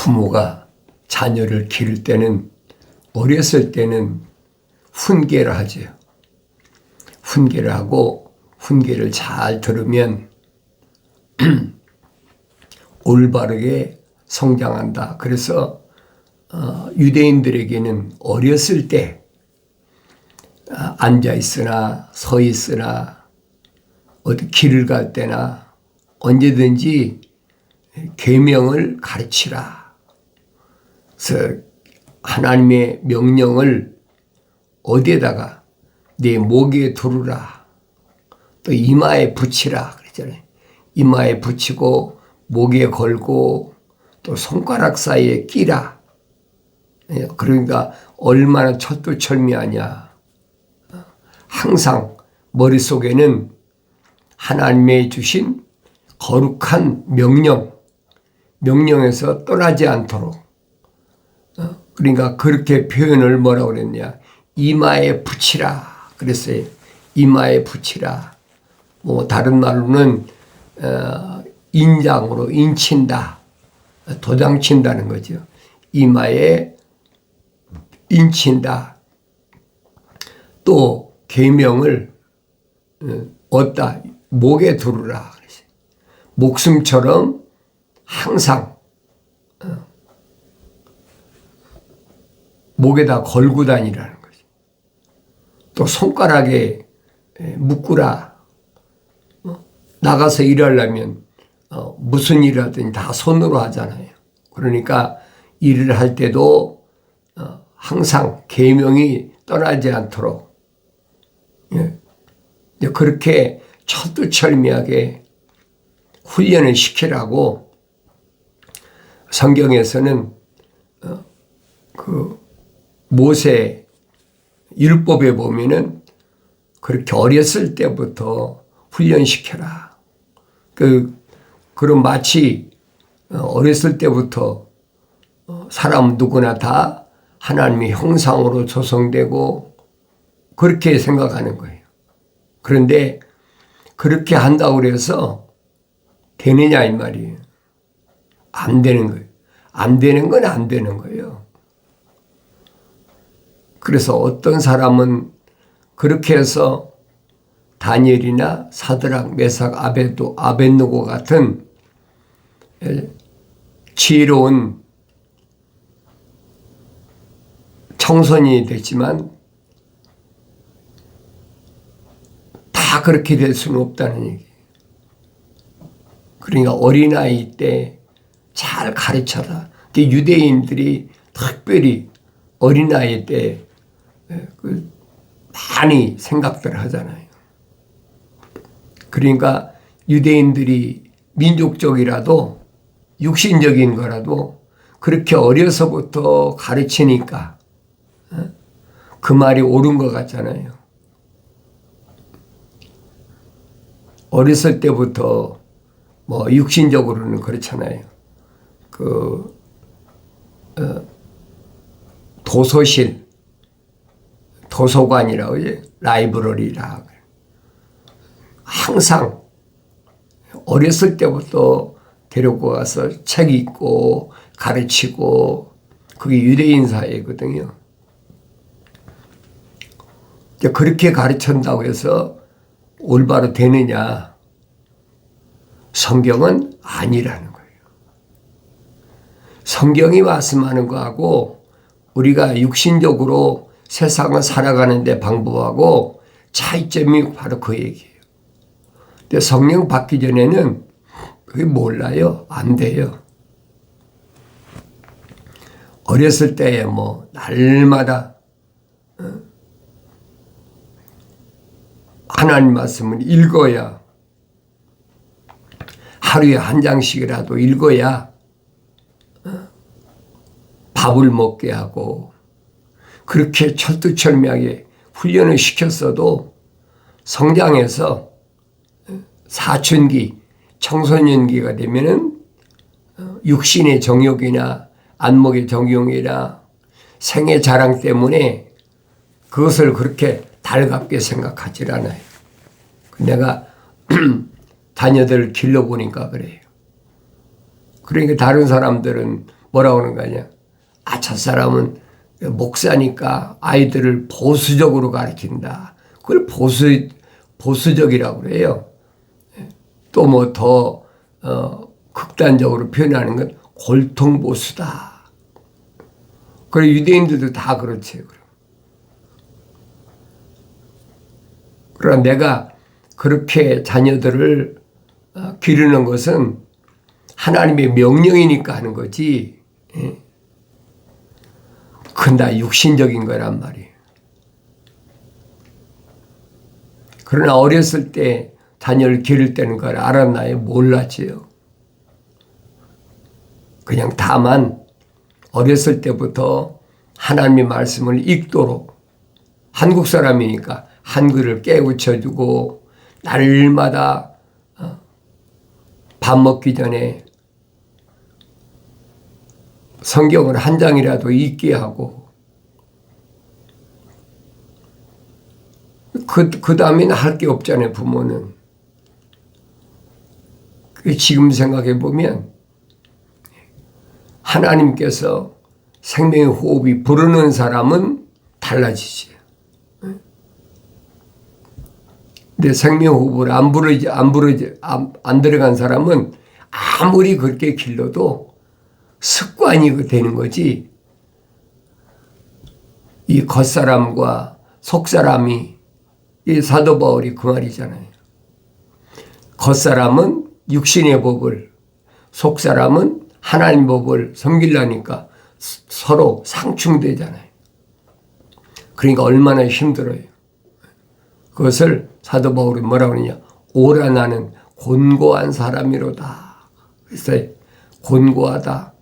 부모가 자녀를 기를 때는 어렸을 때는 훈계를 하죠. 훈계를 하고 훈계를 잘 들으면 올바르게 성장한다. 그래서 유대인들에게는 어렸을 때 앉아 있으나 서 있으나 어디 길을 갈 때나 언제든지 계명을 가르치라. 그래서 하나님의 명령을 어디에다가 내 목에 두르라. 또 이마에 붙이라 그랬잖아요. 이마에 붙이고 목에 걸고 또 손가락 사이에 끼라. 그러니까 얼마나 철두철미하냐. 항상 머릿속에는 하나님의 주신 거룩한 명령에서 떠나지 않도록. 그러니까 그렇게 표현을 뭐라고 그랬냐. 이마에 붙이라 그랬어요. 이마에 붙이라. 뭐 다른 말로는 인장으로 인친다. 도장 친다는 거죠. 이마에 인친다. 또 계명을 얻다. 목에 두르라 그랬어요. 목숨처럼 항상 목에다 걸고 다니라는 거죠. 또 손가락에 묶으라. 나가서 일하려면 무슨 일을 하든 다 손으로 하잖아요. 그러니까 일을 할 때도 항상 계명이 떠나지 않도록 그렇게 철두철미하게 훈련을 시키라고 성경에서는 그 모세 율법에 보면은 그렇게 어렸을 때부터 훈련시켜라. 그럼 마치 어렸을 때부터 사람 누구나 다 하나님의 형상으로 조성되고 그렇게 생각하는 거예요. 그런데 그렇게 한다고 해서 되느냐 이 말이에요. 안 되는 거예요. 안 되는 건 안 되는 거예요. 그래서 어떤 사람은 그렇게 해서 다니엘이나 사드락, 메삭, 아벳느고 같은 지혜로운 청소년이 됐지만 다 그렇게 될 수는 없다는 얘기예요. 그러니까 어린아이 때 잘 가르쳐라. 유대인들이 특별히 어린아이 때 많이 생각들 하잖아요. 그러니까 유대인들이 민족적이라도 육신적인 거라도 그렇게 어려서부터 가르치니까 그 말이 옳은 것 같잖아요. 어렸을 때부터 뭐 육신적으로는 그렇잖아요. 도서실, 도서관이라고 해요. 라이브러리라. 항상 어렸을 때부터 데리고 가서 책 읽고 가르치고 그게 유대인 사회거든요. 그렇게 가르친다고 해서 올바로 되느냐? 성경은 아니라는 거예요. 성경이 말씀하는 거하고 우리가 육신적으로 세상을 살아가는 데 방법하고 차이점이 바로 그 얘기예요. 근데 성령 받기 전에는 그게 몰라요. 안 돼요. 어렸을 때에 뭐 날마다 하나님 말씀을 읽어야 하루에 한 장씩이라도 읽어야 밥을 먹게 하고 그렇게 철두철미하게 훈련을 시켰어도 성장해서 사춘기, 청소년기가 되면은 육신의 정욕이나 안목의 정욕이나 생애 자랑 때문에 그것을 그렇게 달갑게 생각하지 않아요. 내가 자녀들을 길러보니까 그래요. 그러니까 다른 사람들은 뭐라고 하는 거냐. 저 사람은 목사니까 아이들을 보수적으로 가르친다. 그걸 보수적이라고 그래요. 또 뭐 더 극단적으로 표현하는 건 골통보수다. 그리고 유대인들도 다 그렇지. 그러나 내가 그렇게 자녀들을 기르는 것은 하나님의 명령이니까 하는 거지. 그건 다 육신적인 거란 말이에요. 그러나 어렸을 때 자녀를 기를 때는 걸 알았나요? 몰랐지요. 그냥 다만 어렸을 때부터 하나님의 말씀을 읽도록 한국 사람이니까 한글을 깨우쳐주고 날마다 밥 먹기 전에 성경을 한 장이라도 읽게 하고 그 다음에는 할 게 없잖아요. 부모는. 지금 생각해 보면 하나님께서 생명의 호흡이 부르는 사람은 달라지지. 근데 생명호흡을 안 들어간 사람은 아무리 그렇게 길러도 습관이 되는 거지. 이 겉사람과 속사람이 이 사도 바울이 그 말이잖아요. 겉사람은 육신의 법을, 속사람은 하나님 법을 섬기려니까 서로 상충되잖아요. 그러니까 얼마나 힘들어요. 그것을 사도 바울이 뭐라고 그러냐. 오라 나는 곤고한 사람이로다. 그래서 곤고하다.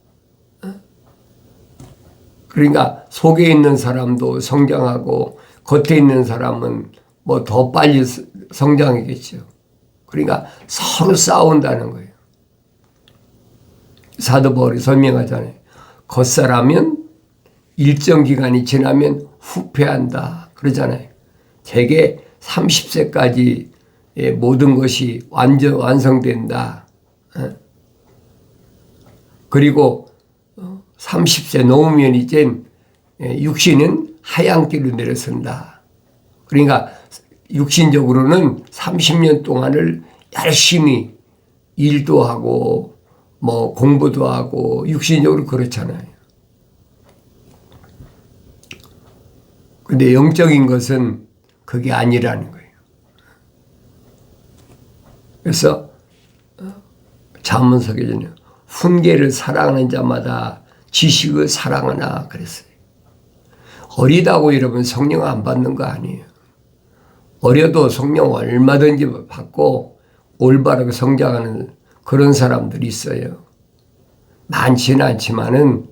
그러니까 속에 있는 사람도 성장하고 겉에 있는 사람은 뭐 더 빨리 성장하겠죠. 그러니까 서로 싸운다는 거예요. 사도 바울이 설명하잖아요. 겉사람은 일정 기간이 지나면 후패한다. 그러잖아요. 대개 30세까지 모든 것이 완성된다. 그리고 30세 넘으면 이제 육신은 하얀 길로 내려선다. 그러니까 육신적으로는 30년 동안을 열심히 일도 하고 뭐 공부도 하고 육신적으로 그렇잖아요. 근데 영적인 것은 그게 아니라는 거예요. 그래서 잠언석에는 훈계를 사랑하는 자마다 지식을 사랑하나 그랬어요. 어리다고 여러분 성령 안 받는 거 아니에요. 어려도 성령 얼마든지 받고 올바르게 성장하는 그런 사람들이 있어요. 많지는 않지만은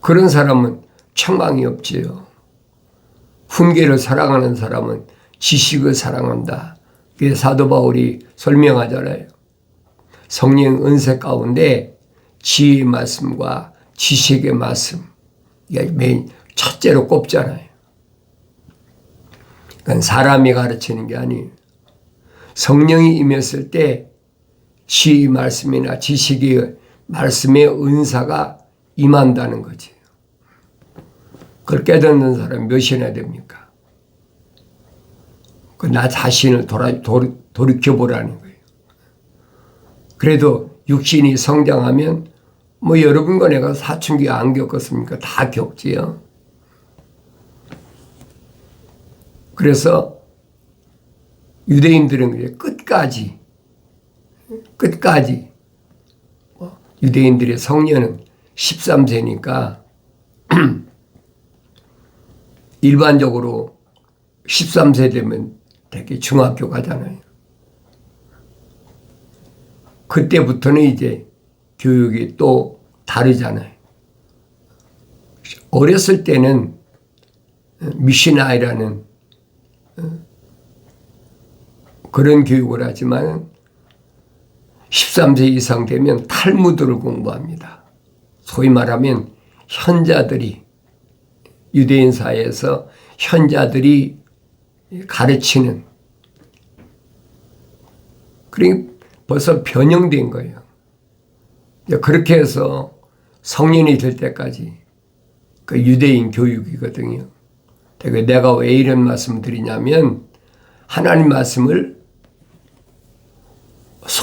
그런 사람은 책망이 없지요. 훈계를 사랑하는 사람은 지식을 사랑한다. 그게 사도 바울이 설명하잖아요. 성령 은혜 가운데 지혜의 말씀과 지식의 말씀, 이게 맨 첫째로 꼽잖아요. 그건 사람이 가르치는 게 아니에요. 성령이 임했을 때 지혜의 말씀이나 지식의 말씀의 은사가 임한다는 거지. 그걸 깨닫는 사람이 몇이나 됩니까? 나 자신을 돌이켜보라는 거예요. 그래도 육신이 성장하면 뭐 여러분과 내가 사춘기 안 겪었습니까? 다 겪지요. 그래서 유대인들은 끝까지 유대인들의 성년은 13세니까 일반적으로 13세 되면 되게 중학교 가잖아요. 그때부터는 이제 교육이 또 다르잖아요. 어렸을 때는 미시나이라는 그런 교육을 하지만 13세 이상 되면 탈무드를 공부합니다. 소위 말하면 현자들이 유대인 사회에서 현자들이 가르치는 그러니까 벌써 변형된 거예요. 그렇게 해서 성년이 될 때까지 그 유대인 교육이거든요. 내가 왜 이런 말씀을 드리냐면 하나님 말씀을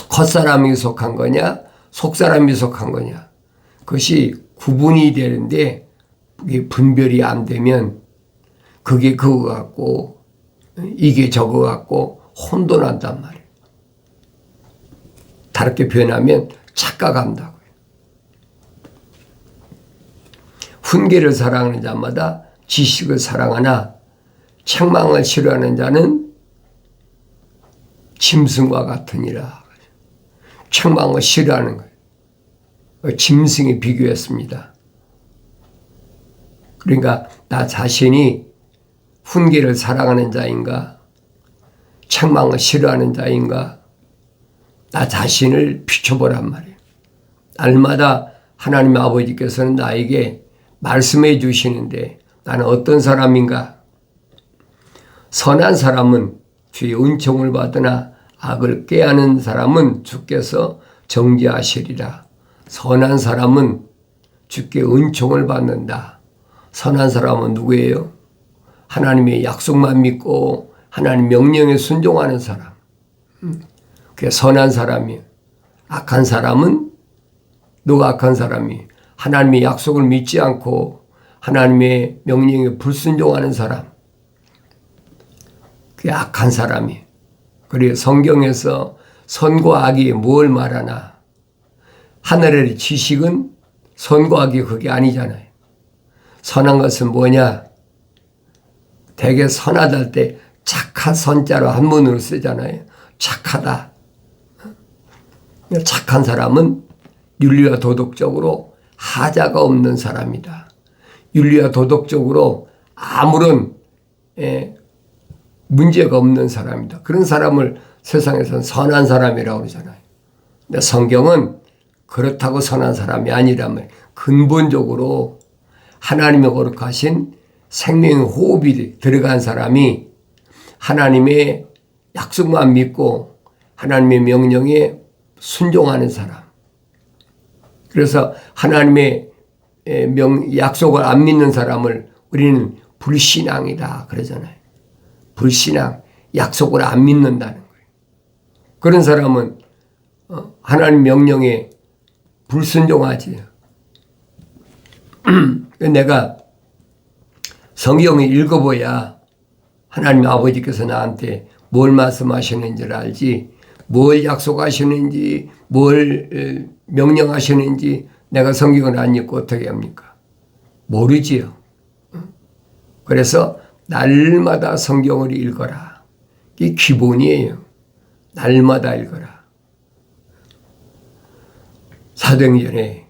겉사람이 속한 거냐 속사람이 속한 거냐 그것이 구분이 되는데 그게 분별이 안 되면 그게 그거 같고 이게 저거 같고 혼돈한단 말이에요. 다르게 표현하면 착각한다고요. 훈계를 사랑하는 자마다 지식을 사랑하나 책망을 싫어하는 자는 짐승과 같으니라. 책망을 싫어하는 거예요. 짐승에 비교했습니다. 그러니까 나 자신이 훈계를 사랑하는 자인가 책망을 싫어하는 자인가 나 자신을 비춰보란 말이에요. 날마다 하나님 아버지께서는 나에게 말씀해 주시는데 나는 어떤 사람인가? 선한 사람은 주의 은총을 받으나 악을 꾀하는 사람은 주께서 정죄하시리라. 선한 사람은 주께 은총을 받는다. 선한 사람은 누구예요? 하나님의 약속만 믿고 하나님 명령에 순종하는 사람. 그게 선한 사람이에요. 악한 사람은 누가 악한 사람이 하나님의 약속을 믿지 않고 하나님의 명령에 불순종하는 사람. 그게 악한 사람이에요. 그리고 성경에서 선과 악이 뭘 말하나? 하늘의 지식은 선과 악이 그게 아니잖아요. 선한 것은 뭐냐? 되게 선하다 할 때 착한 선자로 한문으로 쓰잖아요. 착하다. 착한 사람은 윤리와 도덕적으로 하자가 없는 사람이다. 윤리와 도덕적으로 아무런 문제가 없는 사람이다. 그런 사람을 세상에서는 선한 사람이라고 그러잖아요. 근데 성경은 그렇다고 선한 사람이 아니라면 근본적으로 하나님의 거룩하신 생명의 호흡이 들어간 사람이 하나님의 약속만 믿고 하나님의 명령에 순종하는 사람. 그래서 하나님의 약속을 안 믿는 사람을 우리는 불신앙이다 그러잖아요. 불신앙, 약속을 안 믿는다는 거예요. 그런 사람은 하나님 명령에 불순종하지. 내가 성경을 읽어봐야 하나님 아버지께서 나한테 뭘 말씀하시는지를 알지, 뭘 약속하시는지, 뭘 명령하시는지 내가 성경을 안 읽고 어떻게 합니까? 모르지요. 그래서 날마다 성경을 읽어라. 이게 기본이에요. 날마다 읽어라. 사도행전에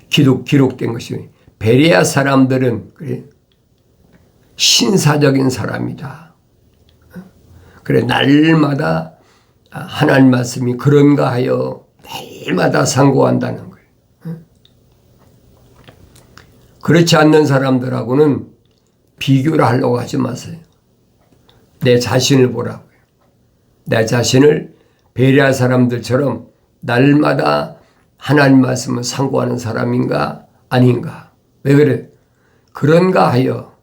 기록된 것이 베레아 사람들은 그래 신사적인 사람이다. 그래 날마다 하나님 말씀이 그런가 하여 날마다 상고한다는 거예요. 그렇지 않는 사람들하고는 비교를 하려고 하지 마세요. 내 자신을 보라고요. 내 자신을 베레아 사람들처럼 날마다 하나님 말씀을 상고하는 사람인가 아닌가. 왜 그래? 그런가 하여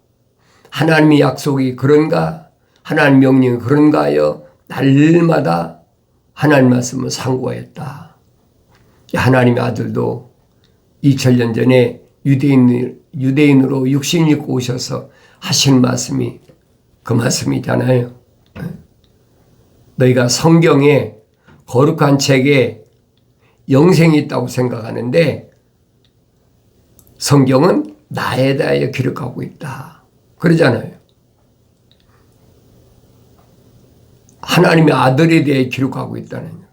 하나님의 약속이 그런가 하나님 명령이 그런가 하여 날마다 하나님 말씀을 상고했다. 하나님의 아들도 2000년 전에 유대인으로 육신 입고 오셔서 하신 말씀이 그 말씀이잖아요. 너희가 성경에 거룩한 책에 영생이 있다고 생각하는데 성경은 나에 대하여 기록하고 있다. 그러잖아요. 하나님의 아들에 대해 기록하고 있다는 거예요.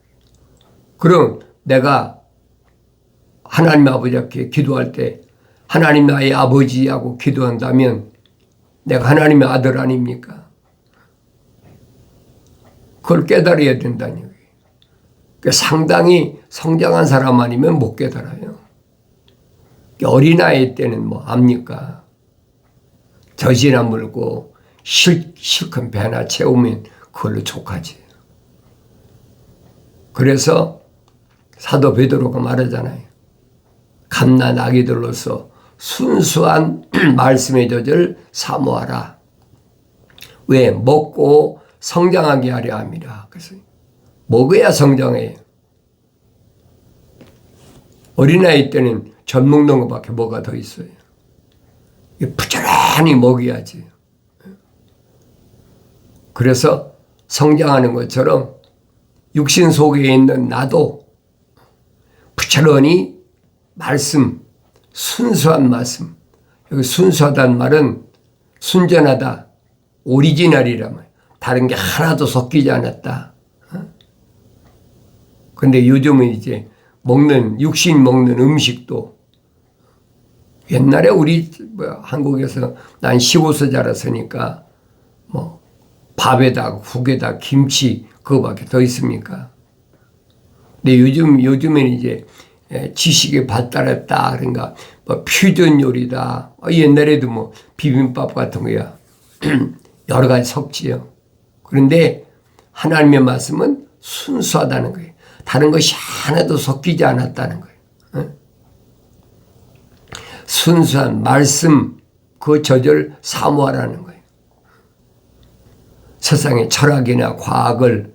그럼 내가 하나님 아버지 앞에 기도할 때 하나님 나의 아버지하고 기도한다면 내가 하나님의 아들 아닙니까? 그걸 깨달아야 된다는 거예요. 상당히 성장한 사람 아니면 못 깨달아요. 어린아이 때는 뭐 압니까? 젖이나 물고 실컷 배나 채우면 그걸로 족하지. 그래서 사도 베드로가 말하잖아요. 갓난 아기들로서 순수한 말씀의 젖을 사모하라. 왜? 먹고 성장하게 하려 함이라. 그래서 먹어야 성장해요. 어린아이 때는 젖 먹는 것밖에 뭐가 더 있어요. 부지런히 먹여야지. 그래서 성장하는 것처럼 육신 속에 있는 나도 부지런히 말씀, 순수한 말씀. 여기 순수하다는 말은 순전하다, 오리지널이라 말이에요. 다른 게 하나도 섞이지 않았다. 근데 요즘은 이제 육신 먹는 음식도 옛날에 우리 한국에서 난 시골에서 자랐으니까 밥에다 국에다 김치 그거밖에 더 있습니까? 근데 요즘에는 이제 지식이 발달했다. 그러니까 퓨전 요리다. 옛날에도 비빔밥 같은 거야. 여러 가지 섞지요. 그런데 하나님의 말씀은 순수하다는 거예요. 다른 것이 하나도 섞이지 않았다는 거예요. 순수한 말씀, 그 젖을 사모하라는 거예요. 세상의 철학이나 과학을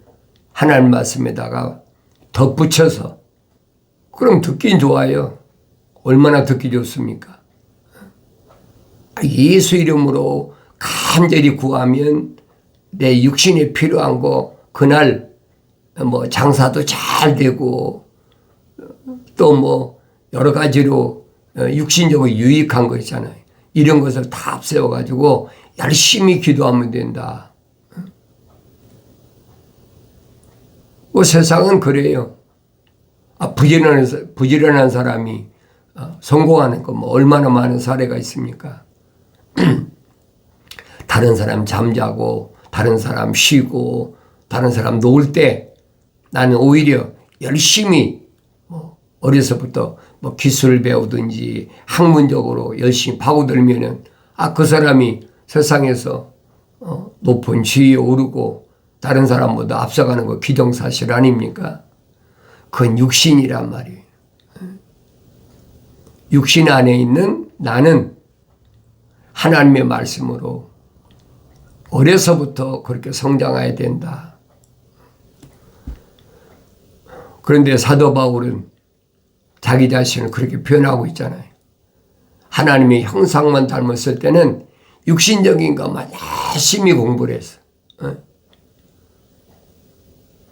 하나님 말씀에다가 덧붙여서 그럼 듣긴 좋아요. 얼마나 듣기 좋습니까? 예수 이름으로 간절히 구하면 내 육신에 필요한 거 그날 장사도 잘 되고 또 여러 가지로 육신적으로 유익한 거 있잖아요. 이런 것을 다 앞세워가지고 열심히 기도하면 된다. 세상은 그래요. 부지런한 사람이 성공하는 거 얼마나 많은 사례가 있습니까? 다른 사람 잠자고 다른 사람 쉬고 다른 사람 놀 때 나는 오히려 열심히 어려서부터 기술을 배우든지 학문적으로 열심히 파고들면은 그 사람이 세상에서 높은 지위에 오르고 다른 사람보다 앞서가는 거 기정사실 아닙니까? 그건 육신이란 말이에요. 육신 안에 있는 나는 하나님의 말씀으로 어려서부터 그렇게 성장해야 된다. 그런데 사도 바울은 자기 자신을 그렇게 표현하고 있잖아요. 하나님의 형상만 닮았을 때는 육신적인 것만 열심히 공부를 했어.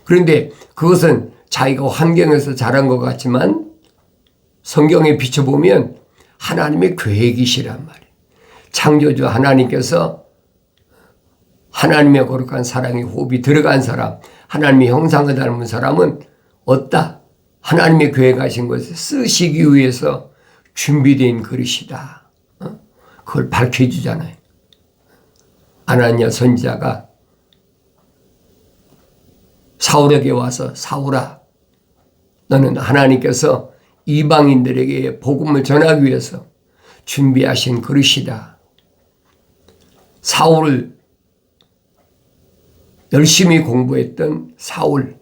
그런데 그것은 자기가 환경에서 자란 것 같지만 성경에 비춰보면 하나님의 계획이시란 말이에요. 창조주 하나님께서 하나님의 거룩한 사랑의 호흡이 들어간 사람, 하나님의 형상을 닮은 사람은 없다. 하나님의 계획하신 것을 쓰시기 위해서 준비된 그릇이다. 그걸 밝혀주잖아요. 아나니아 선지자가 사울에게 와서 사울아, 너는 하나님께서 이방인들에게 복음을 전하기 위해서 준비하신 그릇이다. 사울을 열심히 공부했던 사울,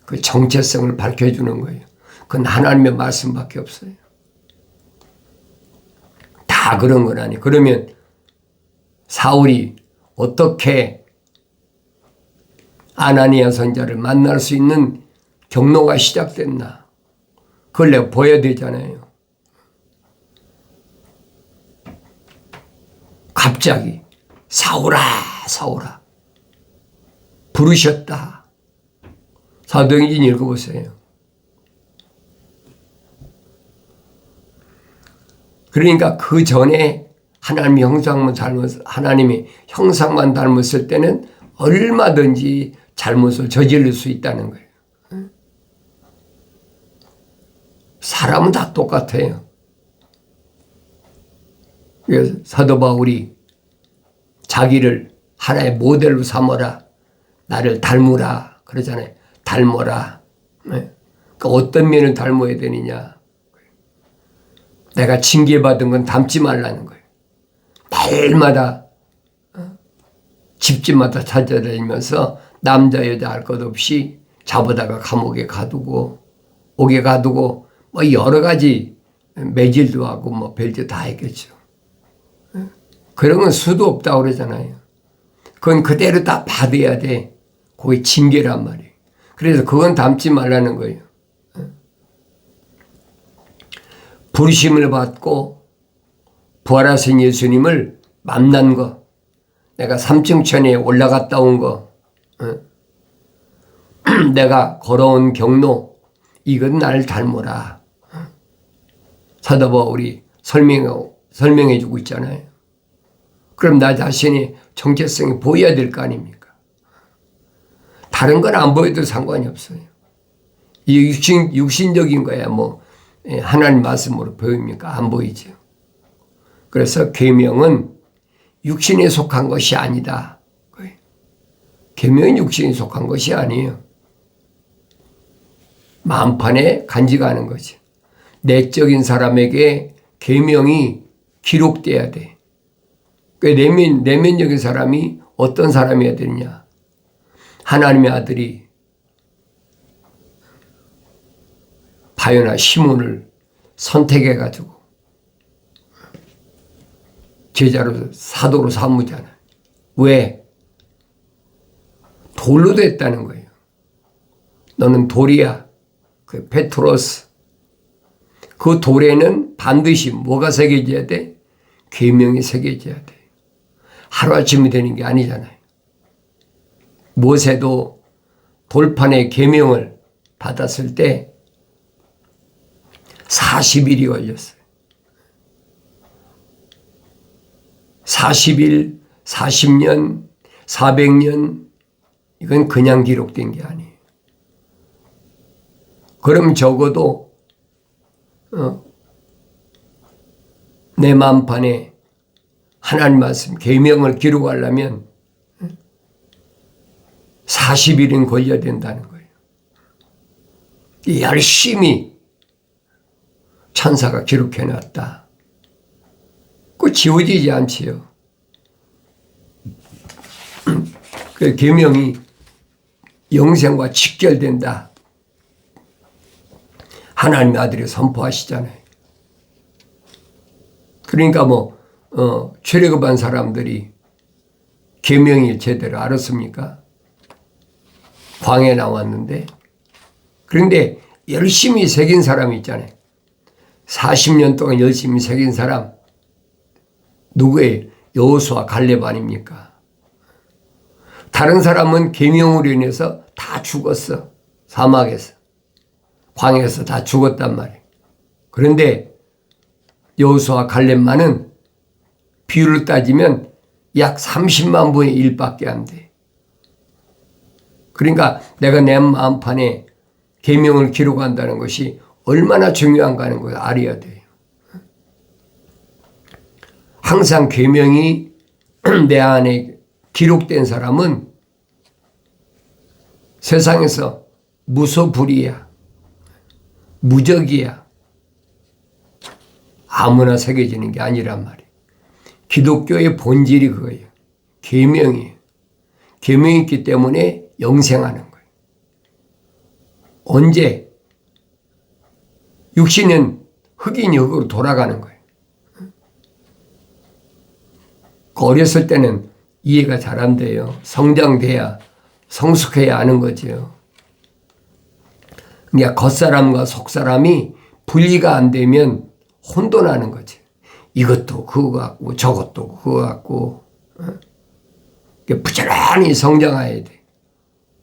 그 정체성을 밝혀주는 거예요. 그건 하나님의 말씀밖에 없어요. 다 그런 건 아니에요. 그러면 사울이 어떻게 아나니아 선지자를 만날 수 있는 경로가 시작됐나? 그걸 내가 보여야 되잖아요. 갑자기 사울아 사울아 부르셨다. 사도행전 읽어보세요. 그러니까 그 전에 하나님의 형상만 닮았을 때는 얼마든지 잘못을 저지를 수 있다는 거예요. 사람은 다 똑같아요. 그래서 사도 바울이 자기를 하나의 모델로 삼어라. 나를 닮으라. 그러잖아요. 닮아라. 그러니까 어떤 면을 닮아야 되느냐. 내가 징계받은 건 닮지 말라는 거예요. 날마다 집집마다 찾아다니면서 남자 여자 알 것 없이 잡아다가 감옥에 가두고 옥에 가두고 뭐 여러 가지 매질도 하고 뭐 별짓 다 했겠죠. 그런 건 수도 없다고 그러잖아요. 그건 그대로 다 받아야 돼. 그게 징계란 말이에요. 그래서 그건 담지 말라는 거예요. 부르심을 받고 부활하신 예수님을 만난 거, 내가 삼층천에 올라갔다 온 거, 내가 걸어온 경로, 이건 나를 닮으라. 사도 바울이 설명해 주고 있잖아요. 그럼 나 자신의 정체성이 보여야 될 거 아닙니까? 다른 건 안 보여도 상관이 없어요. 이 육신적인 거야 뭐 하나님 말씀으로 보입니까? 안 보이죠. 그래서 계명은 육신에 속한 것이 아니다. 계명은 육신에 속한 것이 아니에요. 마음판에 간직하는 거죠. 내적인 사람에게 계명이 기록돼야 돼. 내면적인 사람이 어떤 사람이어야 되느냐. 하나님의 아들이 바요나 시몬을 선택해가지고 제자로 사도로 삼으잖아요. 왜? 돌로 됐다는 거예요. 너는 돌이야. 그 페트로스. 그 돌에는 반드시 뭐가 새겨져야 돼? 계명이 새겨져야 돼. 하루아침에 되는 게 아니잖아요. 모세도 돌판에 계명을 받았을 때 40일이 걸렸어요. 40일, 40년, 400년 이건 그냥 기록된 게 아니에요. 그럼 적어도 내 마음판에 하나님 말씀 계명을 기록하려면 40일은 걸려야 된다는 거예요. 열심히 천사가 기록해놨다. 그 지워지지 않지요. 그 계명이 영생과 직결된다. 하나님의 아들이 선포하시잖아요. 그러니까 출애굽한 사람들이 계명이 제대로 알았습니까? 광야에 나왔는데, 그런데 열심히 새긴 사람이 있잖아요. 40년 동안 열심히 새긴 사람, 누구예요? 여호수아 갈렙 아닙니까? 다른 사람은 계명으로 인해서 다 죽었어. 사막에서. 광야에서 다 죽었단 말이에요. 그런데 여호수아 갈렙만은 비율을 따지면 약 30만 분의 1밖에 안 돼. 그러니까 내가 내 마음판에 계명을 기록한다는 것이 얼마나 중요한가 하는 걸 알아야 돼요. 항상 계명이 내 안에 기록된 사람은 세상에서 무소불위야. 무적이야. 아무나 새겨지는 게 아니란 말이에요. 기독교의 본질이 그거예요. 계명이에요. 계명이 있기 때문에 영생하는 거예요. 언제? 육신은 흑인이 흑으로 돌아가는 거예요. 어렸을 때는 이해가 잘 안 돼요. 성장돼야, 성숙해야 아는 거죠. 그러니까 겉사람과 속사람이 분리가 안 되면 혼돈하는 거지. 이것도 그거 같고 저것도 그거 같고 부지런히 성장해야 돼.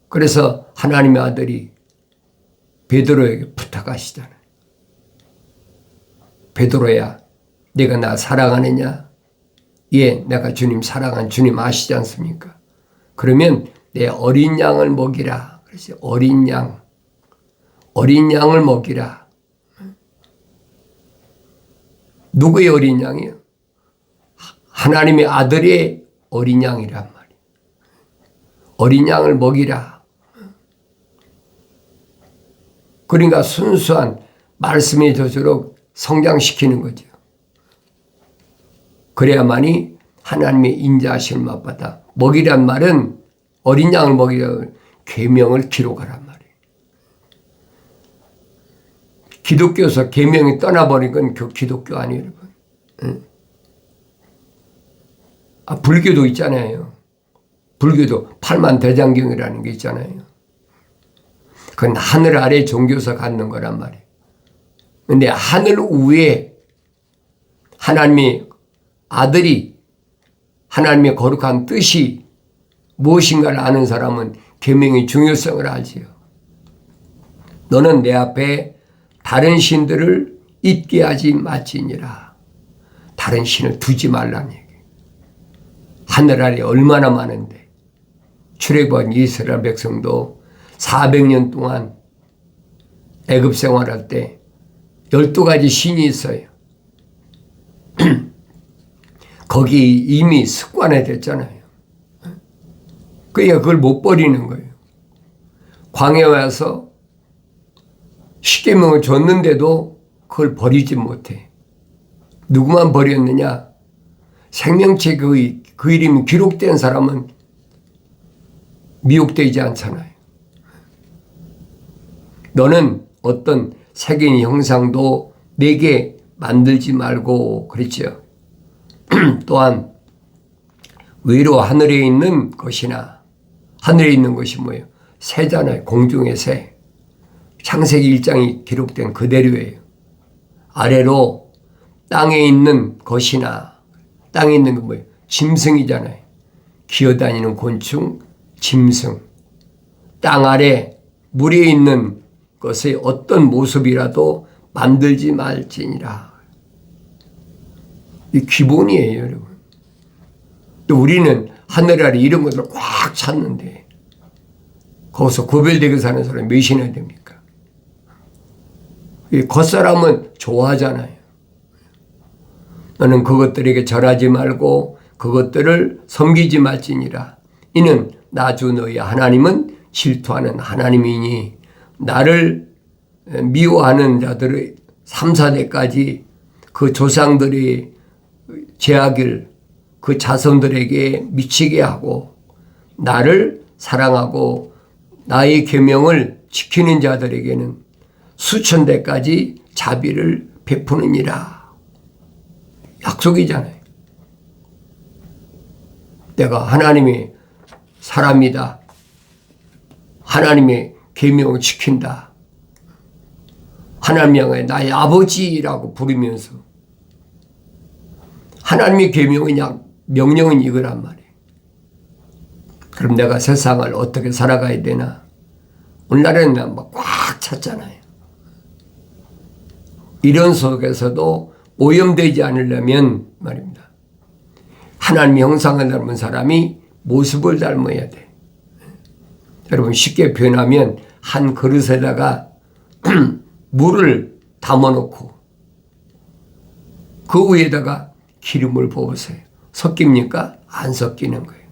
그래서 하나님의 아들이 베드로에게 부탁하시잖아요. 베드로야, 네가 나 사랑하느냐? 예, 내가 주님 사랑한 주님 아시지 않습니까? 그러면 내 어린 양을 먹이라. 그래서 어린 양을 먹이라. 누구의 어린 양이요? 하나님의 아들의 어린 양이란 말이에요. 어린 양을 먹이라. 그러니까 순수한 말씀이 저절로 성장시키는 거죠. 그래야만이 하나님의 인자하심을 맛받아. 먹이란 말은 어린 양을 먹이라 계명을 기록하란 말이에요. 기독교에서 계명이 떠나버린 건 그 기독교 아니에요, 여러분. 응? 불교도 있잖아요. 불교도 팔만대장경이라는 게 있잖아요. 그건 하늘 아래 종교에서 갖는 거란 말이에요. 근데 하늘 위에 하나님의 아들이 하나님의 거룩한 뜻이 무엇인가를 아는 사람은 계명의 중요성을 알지요. 너는 내 앞에 다른 신들을 있게 하지 말지니라. 다른 신을 두지 말라는 얘기예요. 하늘 아래 얼마나 많은데 출애굽한 이스라엘 백성도 400년 동안 애굽 생활할 때 12가지 신이 있어요. 거기 이미 습관화됐잖아요. 그러니까 그걸 못 버리는 거예요. 광야에 와서 십계명을 줬는데도 그걸 버리지 못해. 누구만 버렸느냐? 생명체 그 이름이 기록된 사람은 미혹되지 않잖아요. 너는 어떤 색인 형상도 내게 만들지 말고 그랬죠. 또한 위로 하늘에 있는 것이나 하늘에 있는 것이 뭐예요? 새잖아요. 공중의 새. 창세기 1장이 기록된 그대로예요. 아래로 땅에 있는 것이나 땅에 있는 건 뭐예요? 짐승이잖아요. 기어다니는 곤충, 짐승. 땅 아래 물에 있는 것의 어떤 모습이라도 만들지 말지니라. 이 기본이에요, 여러분. 또 우리는 하늘 아래 이런 것들을 꽉 찾는데 거기서 구별되게 사는 사람이 몇이나 됩니까? 이 겉사람은 좋아하잖아요. 너는 그것들에게 절하지 말고 그것들을 섬기지 말지니라. 이는 나 주 너희 하나님은 질투하는 하나님이니 나를 미워하는 자들의 3, 4대까지 그 조상들의 죄악을 그 자손들에게 미치게 하고 나를 사랑하고 나의 계명을 지키는 자들에게는 수천 대까지 자비를 베푸느니라. 약속이잖아요. 내가 하나님의 사람이다. 하나님의 계명을 지킨다. 하나님 향해 나의 아버지라고 부르면서 하나님의 계명은 명령은 이거란 말이에요. 그럼 내가 세상을 어떻게 살아가야 되나? 오늘날에는 꽉 찼잖아요. 이런 속에서도 오염되지 않으려면 말입니다. 하나님의 형상을 닮은 사람이 모습을 닮아야 돼. 여러분 쉽게 표현하면 한 그릇에다가 물을 담아놓고 그 위에다가 기름을 부으세요. 섞입니까? 안 섞이는 거예요.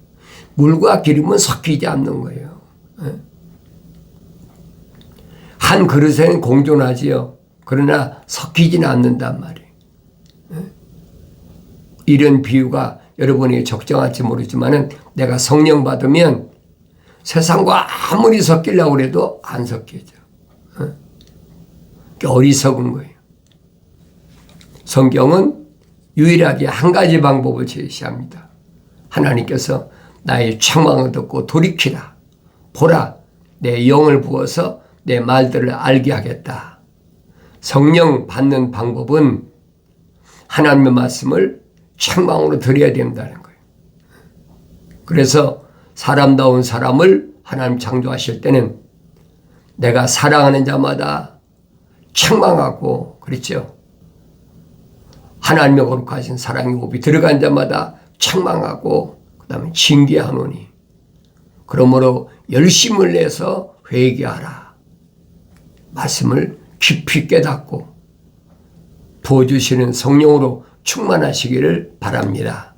물과 기름은 섞이지 않는 거예요. 한 그릇에는 공존하지요. 그러나 섞이지는 않는단 말이에요. 이런 비유가 여러분에게 적정할지 모르지만은 내가 성령 받으면 세상과 아무리 섞이려고 해도 안 섞여져. 어리석은 거예요. 성경은 유일하게 한 가지 방법을 제시합니다. 하나님께서 나의 책망을 듣고 돌이키라. 보라, 내 영을 부어서 내 말들을 알게 하겠다. 성령 받는 방법은 하나님의 말씀을 책망으로 드려야 된다는 거예요. 그래서 사람다운 사람을 하나님 창조하실 때는 내가 사랑하는 자마다 책망하고 그랬죠. 하나님의 거룩하신 사랑의 호흡이 들어간 자마다 책망하고 그 다음에 징계하노니 그러므로 열심을 내서 회개하라. 말씀을 깊이 깨닫고 부어주시는 성령으로 충만하시기를 바랍니다.